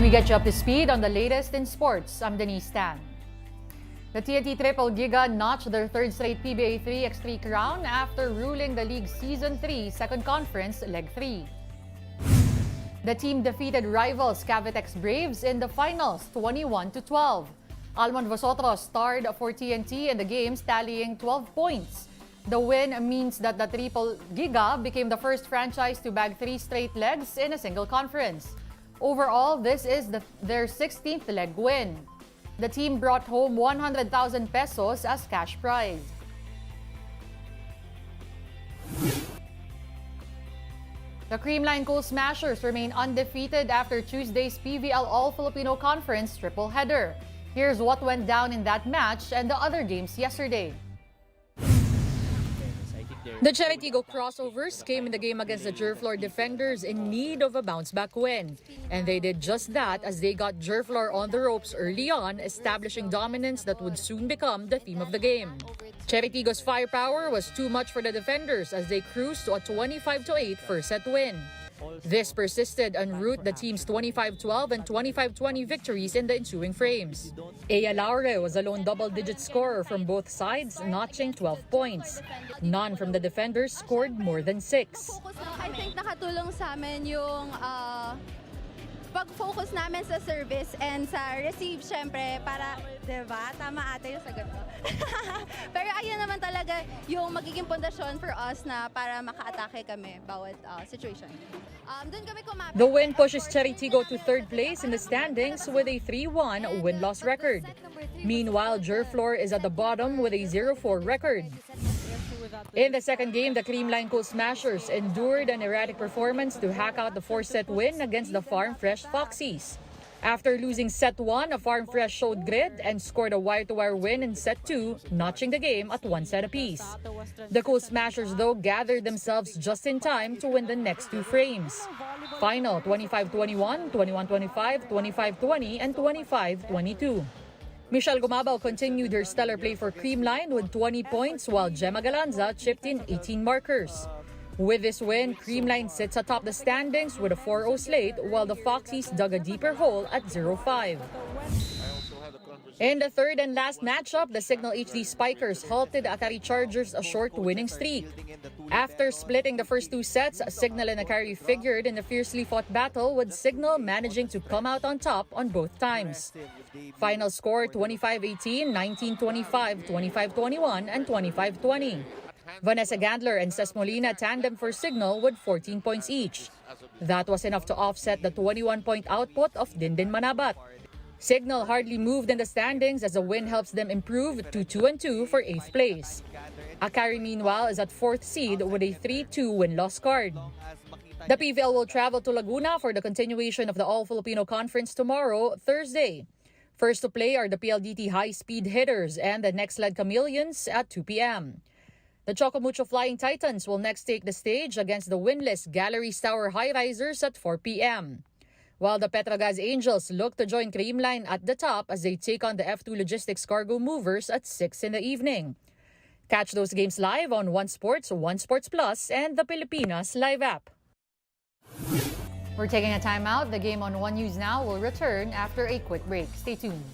We get you up to speed on the latest in sports. I'm Denise Tan. The TNT Triple Giga notched their third straight PBA 3x3 crown after ruling the league's Season 3 Second Conference Leg 3. The team defeated rivals Cavitex Braves in the finals 21-12. Almond Vosotros starred for TNT in the games, tallying 12 points. The win means that the Triple Giga became the first franchise to bag 3 straight legs in a single conference. Overall, this is their 16th leg win. The team brought home 100,000 pesos as cash prize. The Creamline Coal Smashers remain undefeated after Tuesday's PVL All-Filipino Conference triple header. Here's what went down in that match and the other games yesterday. The Cheritigo crossovers came in the game against the Jerflor defenders in need of a bounce-back win. And they did just that as they got Jerflor on the ropes early on, establishing dominance that would soon become the theme of the game. Cheritigo's firepower was too much for the defenders as they cruised to a 25-8 first-set win. This persisted en route the team's 25-12 and 25-20 victories in the ensuing frames. Ea Laure was a lone double-digit scorer from both sides, notching 12 points. None from the defenders scored more than 6. I think nakatulong sa amin yung pag-focus namin sa service and sa receive, syempre, para, diba? Tama ate yung sagot ko. Pero ayun naman talaga yung magiging pundasyon for us na para maka-atake kami bawat situation. The win pushes Cheritigo to third place in the standings with a 3-1 win-loss record. Meanwhile, Jerflor is at the bottom with a 0-4 record. In the second game, the Creamline Coal Smashers endured an erratic performance to hack out the 4-set win against the Farm Fresh Foxies. After losing set 1, Farm Fresh showed grit and scored a wire-to-wire win in set 2, notching the game at 1 set apiece. The Coal Smashers, though, gathered themselves just in time to win the next 2 frames. Final 25-21, 21-25, 25-20, and 25-22. Michelle Gumabao continued her stellar play for Creamline with 20 points while Gemma Galanza chipped in 18 markers. With this win, Creamline sits atop the standings with a 4-0 slate while the Foxies dug a deeper hole at 0-5. In the third and last matchup, the Signal HD Spikers halted Akari Chargers a short winning streak. After splitting the first 2 sets, Signal and Akari figured in a fiercely fought battle with Signal managing to come out on top on both times. Final score 25-18, 19-25, 25-21, and 25-20. Vanessa Gandler and Ces Molina tandem for Signal with 14 points each. That was enough to offset the 21-point output of Dindin Manabat. Signal hardly moved in the standings as a win helps them improve to 2-2 for 8th place. Akari, meanwhile, is at 4th seed with a 3-2 win-loss card. The PVL will travel to Laguna for the continuation of the All-Filipino Conference tomorrow, Thursday. First to play are the PLDT High-Speed Hitters and the Next Led Chameleons at 2 p.m. The Chocomucho Flying Titans will next take the stage against the winless Galleries Tower High Risers at 4 p.m. While the Petrogas Angels look to join Creamline at the top as they take on the F2 Logistics Cargo Movers at 6 in the evening. Catch those games live on One Sports, One Sports Plus, and the Pilipinas Live app. We're taking a timeout. The game on One News Now will return after a quick break. Stay tuned.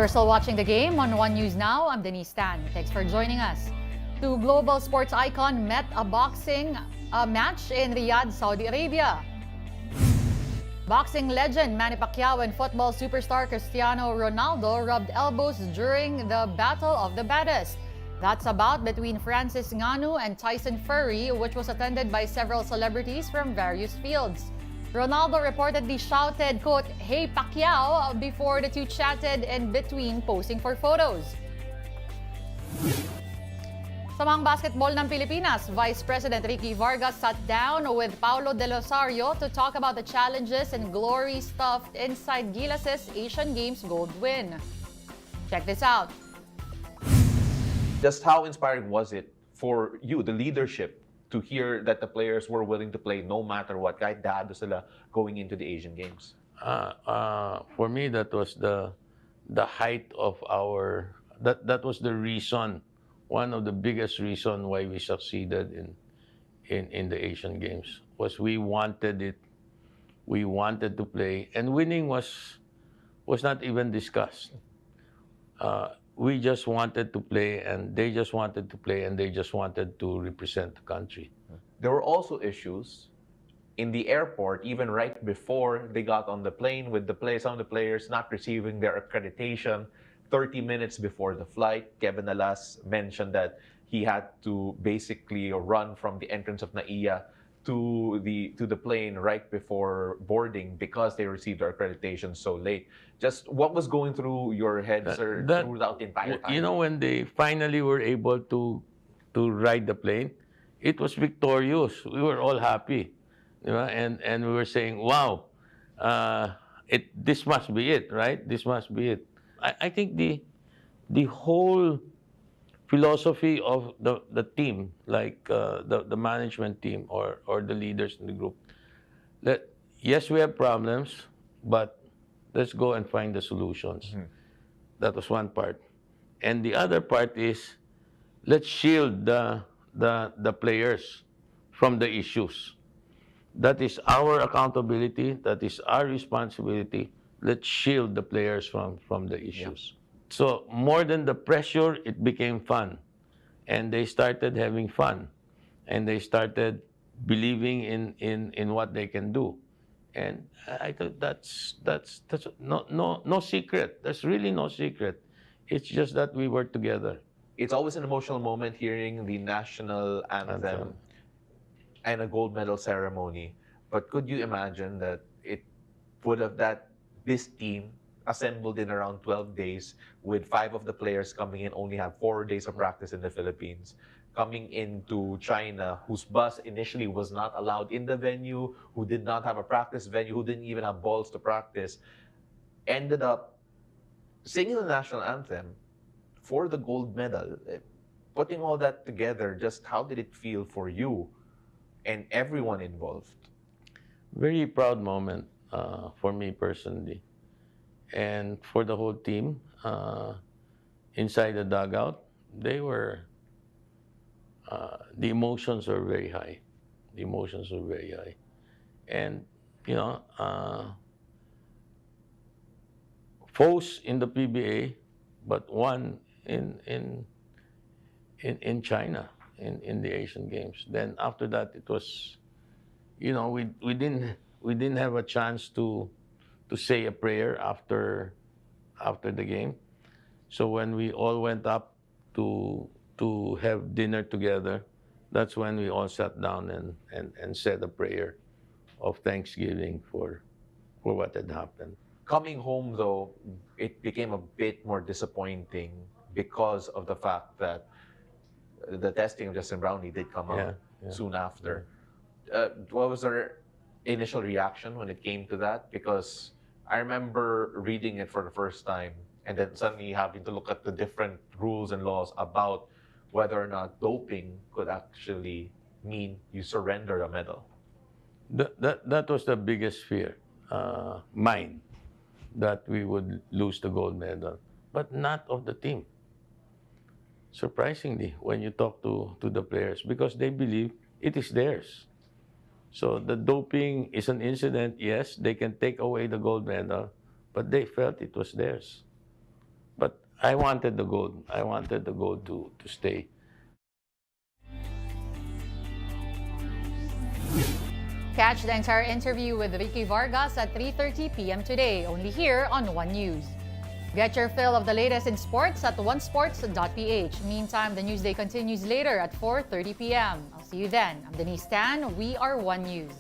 You're still watching the game on One News Now. I'm Denise Tan. Thanks for joining us. Two global sports icon met a boxing match in Riyadh, Saudi Arabia. Boxing legend Manny Pacquiao and football superstar Cristiano Ronaldo rubbed elbows during the Battle of the Baddest. That's a bout between Francis Ngannou and Tyson Fury, which was attended by several celebrities from various fields. Ronaldo reportedly shouted, quote, "Hey Pacquiao," before the two chatted in between posing for photos. Samang basketball ng Pilipinas, Vice President Ricky Vargas sat down with Paulo De Losario to talk about the challenges and glory stuffed inside Gilas Asian Games gold win. Check this out. Just how inspiring was it for you, the leadership, to hear that the players were willing to play no matter what, kahit dado sila going into the Asian Games? For me, that was the height of our, that was the reason, one of the biggest reason why we succeeded in the Asian Games, was we wanted it, we wanted to play, and winning was not even discussed. We just wanted to play, and they just wanted to play, and they just wanted to represent the country. There were also issues in the airport, even right before they got on the plane, with some of the players not receiving their accreditation 30 minutes before the flight. Kevin Alas mentioned that he had to basically run from the entrance of NAIA to the plane right before boarding because they received their accreditation so late. Just what was going through your head, sir, throughout the entire time? You know, when they finally were able to ride the plane, it was victorious. We were all happy, you know, and we were saying, "Wow, this must be it, right? This must be it." I think the whole philosophy of the team, like the management team or the leaders in the group, that yes, we have problems, but let's go and find the solutions. Mm-hmm. That was one part. And the other part is, let's shield the players from the issues. That is our accountability. That is our responsibility. Let's shield the players from the issues. Yeah. So more than the pressure, it became fun. And they started having fun. And they started believing in what they can do. And I thought that's no secret. There's really no secret. It's just that we were together. It's always an emotional moment hearing the national anthem and a gold medal ceremony. But could you imagine that it would have this team assembled in around 12 days, with 5 of the players coming in, only have 4 days of practice in the Philippines, coming into China, whose bus initially was not allowed in the venue, who did not have a practice venue, who didn't even have balls to practice, ended up singing the national anthem for the gold medal. Putting all that together, just how did it feel for you and everyone involved? Very proud moment for me personally. And for the whole team, inside the dugout, they were, the emotions were very high. The emotions were very high. And, you know, foes in the PBA, but one in China, in the Asian Games. Then after that, it was, you know, we didn't have a chance to say a prayer after the game. So when we all went up to have dinner together, that's when we all sat down and said a prayer of thanksgiving for what had happened. Coming home, though, it became a bit more disappointing because of the fact that the testing of Justin Brownlee did come out soon after. What was our initial reaction when it came to that? Because I remember reading it for the first time and then suddenly having to look at the different rules and laws about whether or not doping could actually mean you surrender a medal. That was the biggest fear, mine, that we would lose the gold medal, but not of the team. Surprisingly, when you talk to the players, because they believe it is theirs. So the doping is an incident, yes, they can take away the gold medal, but they felt it was theirs. I wanted the gold. I wanted the gold to stay. Catch the entire interview with Ricky Vargas at 3:30 p.m. today, only here on One News. Get your fill of the latest in sports at onesports.ph. Meantime, the Newsday continues later at 4:30 p.m. I'll see you then. I'm Denise Tan. We are One News.